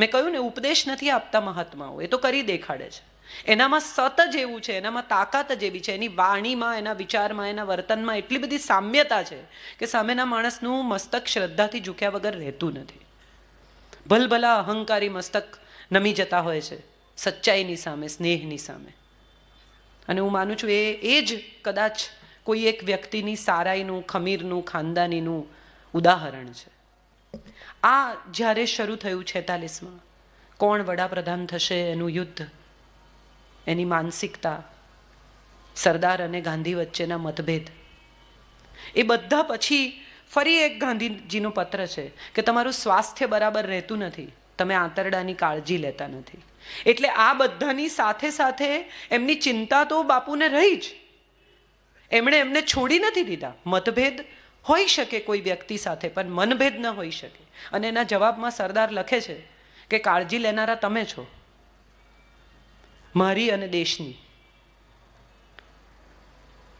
મેં કહ્યું ને, ઉપદેશ નથી આપતા મહાત્માઓ, એ તો કરી દેખાડે છે. એનામાં સત જ એવું છે, એનામાં તાકાત જ એવી છે, એની વાણીમાં, એના વિચારમાં, એના વર્તનમાં એટલી બધી સામ્યતા છે કે સામેના માણસનું મસ્તક શ્રદ્ધાથી ઝૂક્યા વગર રહેતું નથી. ભલભલા અહંકારી મસ્તક નમી જતા હોય છે સચ્ચાઈની સામે, સ્નેહની સામે. અને હું માનું છું એ જ કદાચ કોઈ એક વ્યક્તિની સારાઈનું, ખમીરનું, ખાનદાનીનું ઉદાહરણ છે. આ જ્યારે શરૂ થયું 46માં, કોણ વડાપ્રધાન થશે એનું યુદ્ધ, એની માનસિકતા, સરદાર અને ગાંધી વચ્ચેના મતભેદ, એ બધા પછી ફરી એક ગાંધીજીનો પત્ર છે કે તમારું સ્વાસ્થ્ય બરાબર રહેતું નથી, તમે આંતરડાની કાળજી લેતા નથી. એટલે આ બધાની સાથે સાથે એમની ચિંતા તો બાપુને રહી જ. એમણે એમને છોડી નથી દીધા. મતભેદ હોઈ શકે કોઈ વ્યક્તિ સાથે, પણ મનભેદ ન હોઈ શકે. અને એના જવાબમાં સરદાર લખે છે કે કાળજી લેનારા તમે છો, મારી અને દેશની.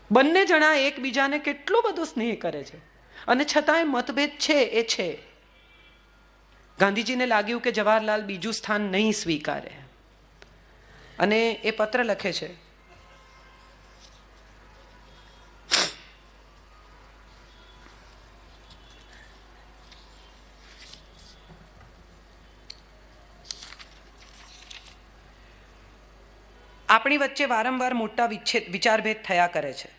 બંને જણા એકબીજાને કેટલો બધો સ્નેહ કરે છે, અને છતાંય મતભેદ છે એ છે. ગાંધીજીને લાગ્યું કે જવાહરલાલ બીજું સ્થાન નહીં સ્વીકારે, અને એ પત્ર લખે છે. આપણી વચ્ચે વારંવાર મોટા વિચારભેદ થયા કરે છે.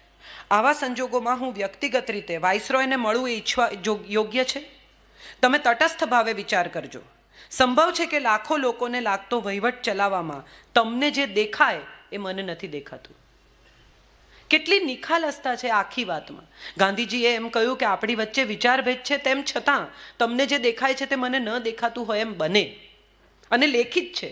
આવા સંજોગોમાં હું વ્યક્તિગત રીતે વાઇસરોયને મળવું એ ઈચ્છવા યોગ્ય છે? તમે તટસ્થ ભાવે વિચાર કરજો. સંભવ છે કે લાખો લોકોને લાગતો વહીવટ ચલાવવામાં તમને જે દેખાય એ મને નથી દેખાતું. કેટલી નિખાલસતા છે આખી વાતમાં. ગાંધીજીએ એમ કહ્યું કે આપણી વચ્ચે વિચારભેદ છે, તેમ છતાં તમને જે દેખાય છે તે મને ન દેખાતું હોય એમ બને, અને લેખિત છે.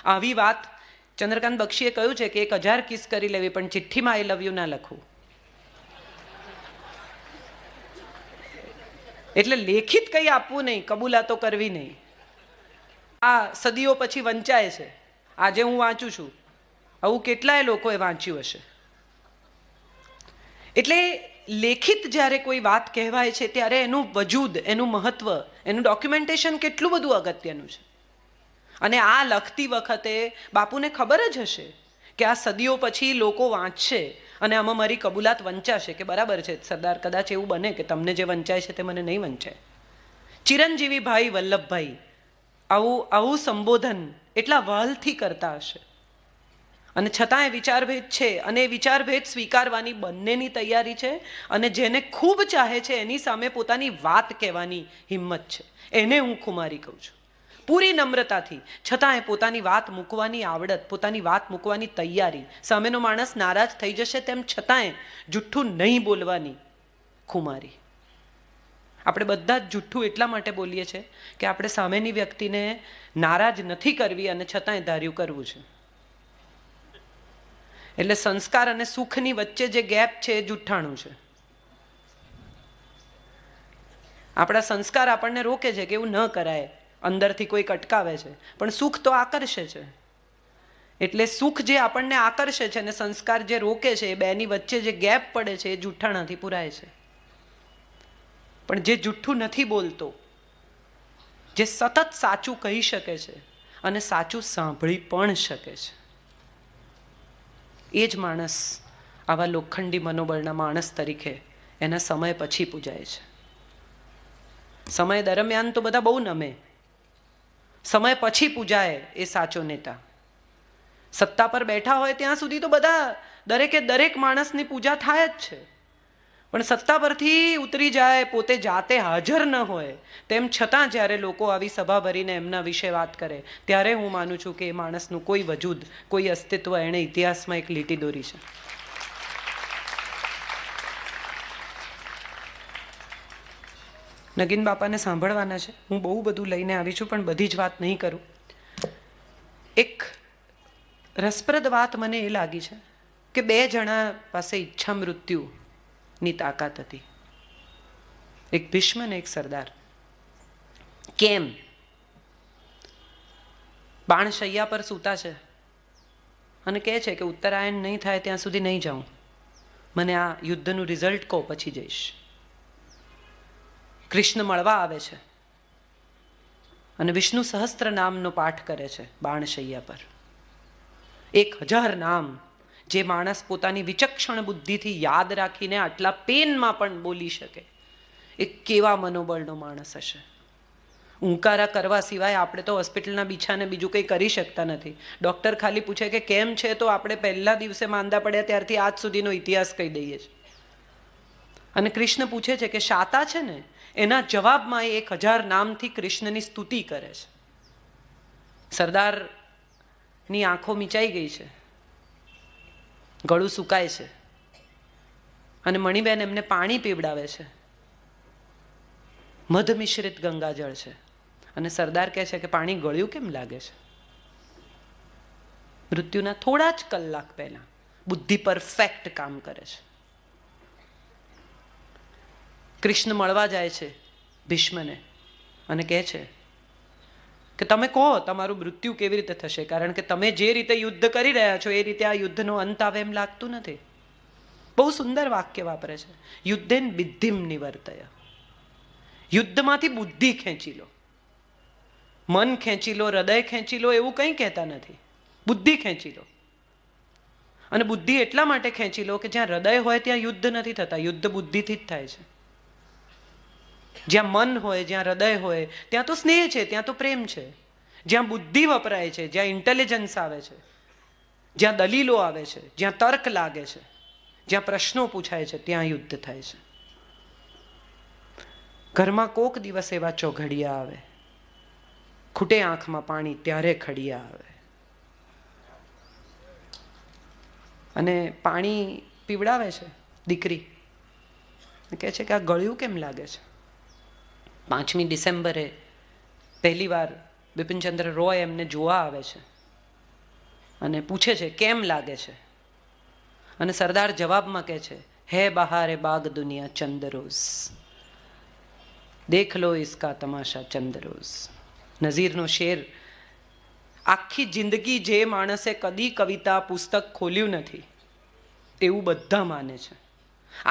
આવી વાત ચંદ્રકાંત બક્ષીએ કહ્યું છે કે 1000 કિસ કરી લેવી, પણ ચિઠ્ઠીમાં આઈ લવ યુ ના લખવું. એટલે લેખિત કંઈ આપવું નહીં, કબૂલાતો કરવી નહીં. આ સદીઓ પછી વંચાય છે. આજે હું વાંચું છું, આવું કેટલાય લોકોએ વાંચ્યું હશે. એટલે લેખિત જ્યારે કોઈ વાત કહેવાય છે ત્યારે એનું વજૂદ, એનું મહત્વ, એનું ડોક્યુમેન્ટેશન કેટલું બધું અગત્યનું છે. અને આ લખતી વખતે બાપુને ખબર જ હશે કે આ સદીઓ પછી લોકો વાંચશે અને આમાં મારી કબૂલાત વંચાશે કે બરાબર છે સરદાર, કદાચ એવું બને કે તમને જે વંચાય છે તે મને નહીં વંચાય. ચિરંજીવી ભાઈ વલ્લભભાઈ આવું સંબોધન એટલા વહાલથી કરતા હશે, અને છતાં એ વિચારભેદ છે, અને એ વિચારભેદ સ્વીકારવાની બંનેની તૈયારી છે. અને જેને ખૂબ ચાહે છે એની સામે પોતાની વાત કહેવાની હિંમત છે, એને હું ખુમારી કહું છું. પૂરી નમ્રતાથી, છતાં એ પોતાની વાત મૂકવાની આવડત, પોતાની વાત મૂકવાની તૈયારી, સામેનો માણસ નારાજ થઈ જશે તેમ છતાંય જુઠ્ઠું નહીં બોલવાની ખુમારી. આપણે બધા જ જુઠ્ઠું એટલા માટે બોલીએ છીએ કે આપણે સામેની વ્યક્તિને નારાજ નથી કરવી, અને છતાંય ધાર્યું કરવું છે. એટલે સંસ્કાર અને સુખની વચ્ચે જે ગેપ છે એ જુઠ્ઠાણું છે. આપણા સંસ્કાર આપણને રોકે છે કે એવું ન કરાય, અંદરથી કોઈ અટકાવે છે, પણ સુખ તો આકર્ષે છે. એટલે સુખ જે આપણને આકર્ષે છે અને સંસ્કાર જે રોકે છે, એ બેની વચ્ચે જે ગેપ પડે છે એ જુઠ્ઠાણાથી પુરાય છે. પણ જે જુઠ્ઠું નથી બોલતો, જે સતત સાચું કહી શકે છે અને સાચું સાંભળી પણ શકે છે, એ જ માણસ આવા લોખંડી મનોબળના માણસ તરીકે એના સમય પછી પૂજાય છે. સમય દરમિયાન તો બધા બહુ નમે, સમય પછી પૂજાય એ સાચો નેતા. સત્તા પર બેઠા હોય ત્યાં સુધી તો બધા દરેક માણસની પૂજા થાય જ છે, પણ સત્તા પરથી ઉતરી જાય, પોતે જાતે હાજર ન હોય, તેમ છતાં જ્યારે લોકો આવી સભા ભરીને એમના વિશે વાત કરે, ત્યારે હું માનું છું કે એ માણસનું કોઈ વજૂદ, કોઈ અસ્તિત્વ એણે ઇતિહાસમાં એક લીટી દોરી છે. નગીન બાપાને સાંભળવાના છે. હું બહુ બધું લઈને આવી છું, પણ બધી જ વાત નહીં કરું. એક રસપ્રદ વાત મને એ લાગી છે કે 2 જણા પાસે ઈચ્છા મૃત્યુની તાકાત હતી, એક ભીષ્મ ને એક સરદાર. કેમ? બાણશૈયા પર સૂતા છે અને કહે છે કે ઉત્તરાયણ નહીં થાય ત્યાં સુધી નહીં જાઉં, મને આ યુદ્ધનું રિઝલ્ટ કહો પછી જઈશ. કૃષ્ણ મળવા આવે છે. અને વિષ્ણુ સહસ્ત્ર નામનો પાઠ કરે છે બાણશૈયા પર. 1000 નામ જે માણસ પોતાની વિચક્ષણ બુદ્ધિથી યાદ રાખીને આટલા પેનમાં પણ બોલી શકે, એ કેવા મનોબળનો માણસ હશે. ઊંકારા કરવા સિવાય આપણે તો હોસ્પિટલના બીછાને બીજું કંઈ કરી શકતા નથી. ડૉક્ટર ખાલી પૂછે કે કેમ છે, તો આપણે પહેલા દિવસે માંદા પડ્યા ત્યારથી આજ સુધીનો ઇતિહાસ કહી દઈએ છીએ. અને કૃષ્ણ પૂછે છે કે શાતા છે ને, એના જવાબમાં એ 1000 નામથી કૃષ્ણની સ્તુતિ કરે છે. સરદારની આંખો મીચાઈ ગઈ છે, ગળું સુકાય છે, અને મણિબેન એમને પાણી પીવડાવે છે. મધ મિશ્રિત ગંગાજળ છે, અને સરદાર કહે છે કે પાણી ગળ્યું કેમ લાગે છે? મૃત્યુના થોડા જ કલાક પહેલા બુદ્ધિ પરફેક્ટ કામ કરે છે. કૃષ્ણ મળવા જાય છે ભીષ્મને અને કહે છે કે તમે કહો તમારું મૃત્યુ કેવી રીતે થશે, કારણ કે તમે જે રીતે યુદ્ધ કરી રહ્યા છો એ રીતે આ યુદ્ધનો અંત આવે એમ લાગતું નથી. બહુ સુંદર વાક્ય વાપરે છે, યુદ્ધેન બિદ્ધિમ નિવર્તય. યુદ્ધમાંથી બુદ્ધિ ખેંચી લો, મન ખેંચી લો, હૃદય ખેંચી લો, એવું કંઈ કહેતા નથી. બુદ્ધિ ખેંચી લો. અને બુદ્ધિ એટલા માટે ખેંચી લો કે જ્યાં હૃદય હોય ત્યાં યુદ્ધ નથી થતા, યુદ્ધ બુદ્ધિથી જ થાય છે. જ્યાં મન હોય, જ્યાં હૃદય હોય, ત્યાં તો સ્નેહ છે, ત્યાં તો પ્રેમ છે. જ્યાં બુદ્ધિ વપરાય છે, જ્યાં ઇન્ટેલિજન્સ આવે છે, જ્યાં દલીલો આવે છે, જ્યાં તર્ક લાગે છે, જ્યાં પ્રશ્નો પૂછાય છે, ત્યાં યુદ્ધ થાય છે. ઘરમાં કોક દિવસ એવા ચોઘડિયા આવે, ખૂટે આંખમાં પાણી ત્યારે ખડિયા આવે. અને પાણી પીવડાવે છે દીકરી, કહે છે કે આ ગળ્યું કેમ લાગે છે? 5મી ડિસેમ્બરે પહેલી વાર બિપિનચંદ્ર રોય એમને જોવા આવે છે અને પૂછે છે કેમ લાગે છે. અને સરદાર જવાબમાં કહે છે, હે બહારે બાગ દુનિયા ચંદરોઝ, દેખ લો ઇસકા તમાશા ચંદરોઝ. નઝીરનો શેર. આખી જિંદગી જે માણસે કદી કવિતા પુસ્તક ખોલ્યું નથી એવું બધા માને છે.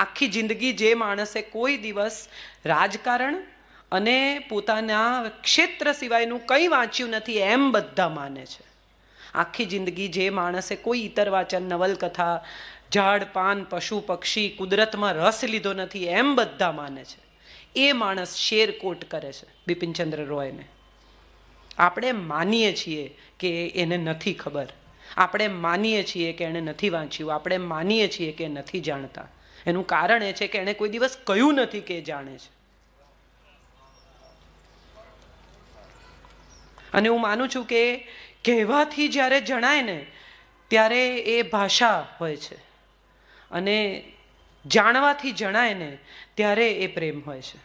આખી જિંદગી જે માણસે કોઈ દિવસ રાજકારણ અને પોતાના ક્ષેત્ર સિવાયનું કંઈ વાંચ્યું નથી એમ બધા માને છે. આખી જિંદગી જે માણસે કોઈ ઇતર વાચન, નવલકથા, ઝાડ પાન, પશુ પક્ષી, કુદરતમાં રસ લીધો નથી એમ બધા માને છે, એ માણસ શેર કોટ કરે છે બિપિનચંદ્ર રોયને. આપણે માનીએ છીએ કે એને નથી ખબર, આપણે માનીએ છીએ કે એણે નથી વાંચ્યું, આપણે માનીએ છીએ કે નથી જાણતા. એનું કારણ એ છે કે એણે કોઈ દિવસ કહ્યું નથી કે જાણે છે. અને હું માનું છું કે કહેવાથી જ્યારે જણાય ને ત્યારે એ ભાષા હોય છે, અને જાણવાથી જણાય ને ત્યારે એ પ્રેમ હોય છે.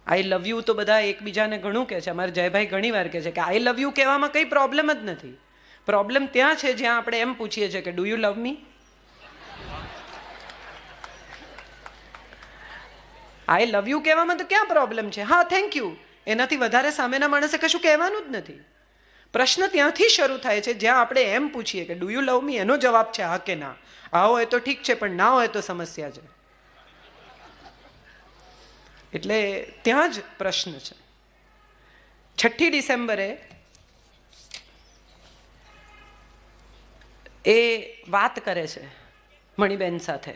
આઈ લવ યુ તો બધા એકબીજાને ઘણું કહે છે. અમારા જયભાઈ ઘણી વાર કહે છે કે આઈ લવ યુ કહેવામાં કંઈ પ્રોબ્લેમ જ નથી. પ્રોબ્લેમ ત્યાં છે જ્યાં આપણે એમ પૂછીએ છીએ કે do you love me? I love you કહેવામાં તો ક્યાં પ્રોબ્લેમ છે? હા, થેન્ક યુ, એનાથી વધારે સામેના માણસે કશું કહેવાનું જ નથી. પ્રશ્ન ત્યાંથી શરૂ થાય છે જ્યાં આપણે એમ પૂછીએ કે ડુ યુ લવ મી, એનો જવાબ છે હા કે ના. હા હોય તો ઠીક છે, પણ ના હોય તો સમસ્યા છે. એટલે ત્યાં જ પ્રશ્ન છે. 6ઠી ડિસેમ્બરે એ વાત કરે છે મણિબેન સાથે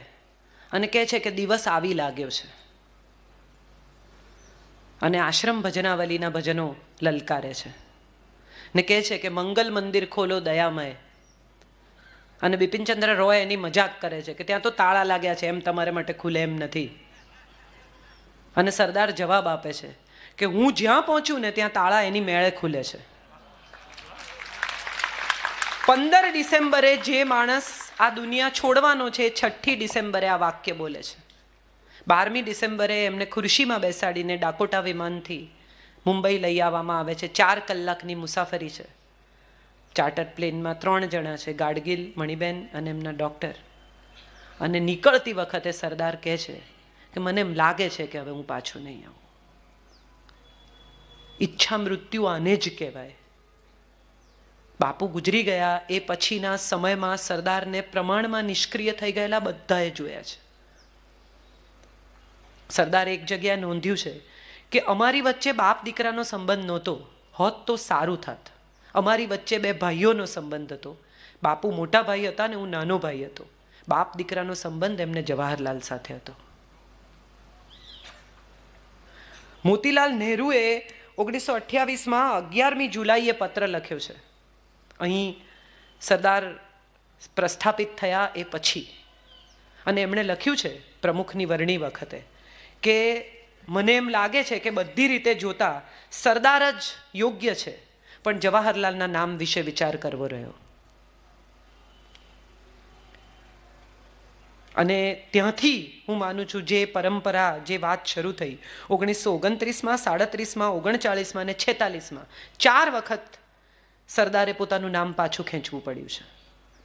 અને કહે છે કે દિવસ આવી લાગ્યો છે. અને આશ્રમ ભજનાવલીના ભજનો લલકારે છે ને કહે છે કે મંગલ મંદિર ખોલો દયામય. અને બિપિનચંદ્ર રોય એની મજાક કરે છે કે ત્યાં તો તાળા લાગ્યા છે, એમ તમારે માટે ખુલે એમ નથી. અને સરદાર જવાબ આપે છે કે હું જ્યાં પહોંચું ને ત્યાં તાળા એની મેળે ખુલે છે. 15 ડિસેમ્બરે જે માણસ આ દુનિયા છોડવાનો છે, 6ઠી ડિસેમ્બરે આ વાક્ય બોલે છે. 12મી ડિસેમ્બરે એમને ખુરશીમાં બેસાડીને ડાકોટા વિમાનથી મુંબઈ લઈ આવવામાં આવે છે. 4 કલાકની મુસાફરી છે. ચાર્ટર પ્લેનમાં 3 જણા છે, ગાડગીલ, મણિબેન અને એમના ડૉક્ટર. અને નીકળતી વખતે સરદાર કહે છે કે મને એમ લાગે છે કે હવે હું પાછું નહીં આવું. ઈચ્છા મૃત્યુ આને જ કહેવાય. બાપુ ગુજરી ગયા એ પછીના સમયમાં સરદારને પ્રમાણમાં નિષ્ક્રિય થઈ ગયેલા બધાએ જોયા છે. સરદારે એક જગ્યાએ નોંધ્યું છે કે અમારી વચ્ચે બાપ દીકરાનો સંબંધ નહોતો, હોત તો સારું થાત. અમારી વચ્ચે બે ભાઈઓનો સંબંધ હતો. બાપુ મોટા ભાઈ હતા ને હું નાનો ભાઈ હતો. બાપ દીકરાનો સંબંધ એમને જવાહરલાલ સાથે હતો. મોતીલાલ નહેરુએ 1928માં 11મી જુલાઈએ પત્ર લખ્યો છે. અહીં સરદાર પ્રસ્થાપિત થયા એ પછી. અને એમણે લખ્યું છે પ્રમુખની વરણી વખતે કે મને એમ લાગે છે કે બધી રીતે જોતા સરદાર જ યોગ્ય છે, પણ જવાહરલાલના નામ વિશે વિચાર કરવો રહ્યો. અને ત્યાંથી હું માનું છું જે પરંપરા, જે વાત શરૂ થઈ 1929માં, 37માં, 39માં અને 46માં 4 વખત સરદારે પોતાનું નામ પાછું ખેંચવું પડ્યું છે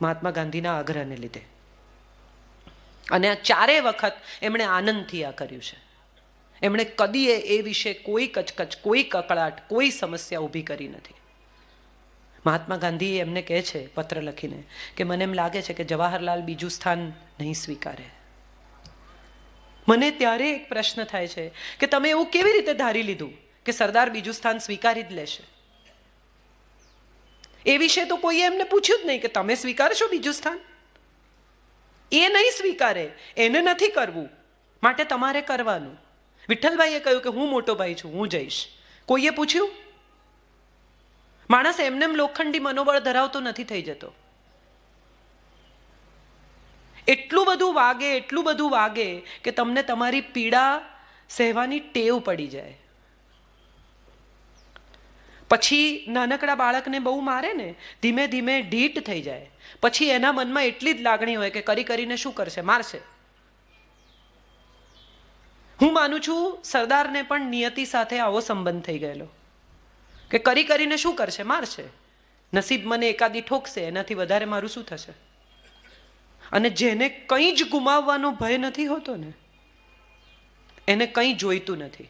મહાત્મા ગાંધીના આગ્રહને લીધે. અને આ 4 વખત એમણે આનંદથી આ કર્યું છે. એમણે કદી એ વિશે કોઈ કચકચ, કોઈ કકળાટ, કોઈ સમસ્યા ઊભી કરી નથી. મહાત્મા ગાંધી એમને કહે છે પત્ર લખીને કે મને એમ લાગે છે કે જવાહરલાલ બીજું સ્થાન નહીં સ્વીકારે. મને ત્યારે એક પ્રશ્ન થાય છે કે તમે એવું કેવી રીતે ધારી લીધું કે સરદાર બીજું સ્થાન સ્વીકારી જ લેશે? એ વિશે તો કોઈએ એમને પૂછ્યું જ નહીં કે તમે સ્વીકારશો બીજું સ્થાન? એ નહીં સ્વીકારે, એને નથી કરવું, માટે તમારે કરવાનું. વિઠ્ઠલભાઈએ કહ્યું કે હું મોટો ભાઈ છું, હું જઈશ. કોઈએ પૂછ્યું? માણસ એમનેમ લોખંડી મનોબળ ધરાવતો નથી થઈ જતો. એટલું બધું વાગે કે તમને તમારી પીડા સહેવાની ટેવ પડી જાય. પછી નાનકડા બાળકને બહુ મારે ને, ધીમે ધીમે ઢીટ થઈ જાય. પછી એના મનમાં એટલી જ લાગણી હોય કે કરીને શું કરશે, મારશે. હું માનું છું સરદારને પણ નિયતિ સાથે આવો સંબંધ થઈ ગયેલો કે કરીને શું કરશે, મારશે. નસીબ મને એકાદી ઠોકશે, એનાથી વધારે મારું શું થશે? અને જેને કંઈ જ ગુમાવવાનો ભય નથી હોતો ને, એને કંઈ જોઈતું નથી.